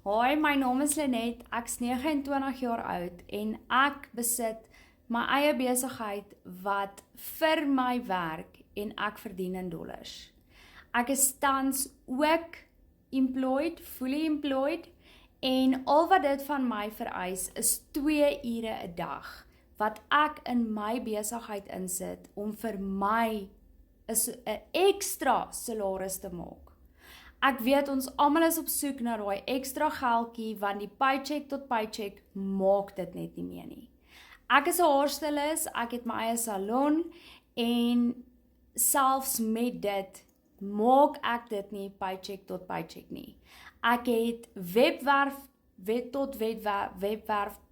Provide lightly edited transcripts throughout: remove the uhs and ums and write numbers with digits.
Hoi, my naam is Lenet, ek's 29 jaar oud en ek besit my eie besigheid wat vir my werk en ek verdien in dollars. Ek is tans ook employed, fully employed en al wat dit van my vereis is 2 ure 'n dag wat ek in my besigheid insit om vir my 'n ekstra salaris te maak. Ek weet ons almal is op soek na daai ekstra geldjie want die paycheck tot paycheck maak dit net nie meer nie. Ek is 'n haarstylis, ek het my eie salon en selfs met dit maak ek dit nie paycheck tot paycheck nie. Ek het webwerf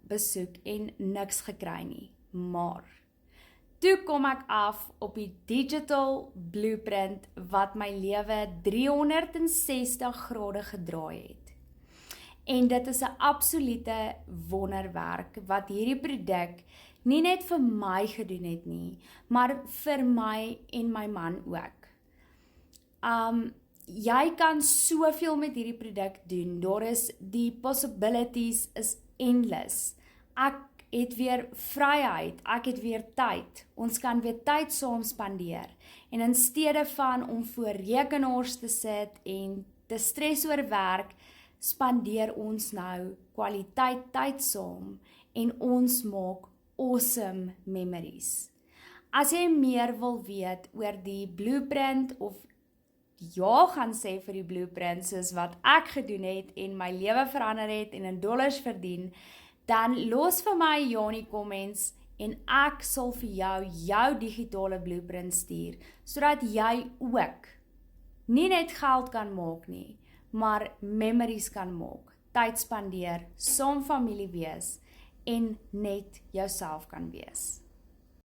besoek en niks gekry nie. Maar toe kom ek af op die digital blueprint wat my lewe 360 grade gedraai het. En dit is 'n absolute wonderwerk wat hierdie produk nie net vir my gedoen het nie, maar vir my en my man ook. Jy kan soveel met hierdie produk doen. Daar is die possibilities is endless. Ek het weer vryheid, ek het weer tyd. Ons kan weer tyd saam spandeer. En in steede van om voor rekenaars te sit en te stres oor werk, spandeer ons nou kwaliteit tyd saam en ons maak awesome memories. As jy meer wil weet oor die blueprint of ja gaan sê vir die blueprint soos wat ek gedoen het en my lewe verander het en in dollars verdien, dan los vir my ja in die comments en ek sal vir jou digitale blueprint stuur, sodat jy ook nie net geld kan maak nie, maar memories kan maak, tyd spandeer, saam familie wees en net jouself kan wees.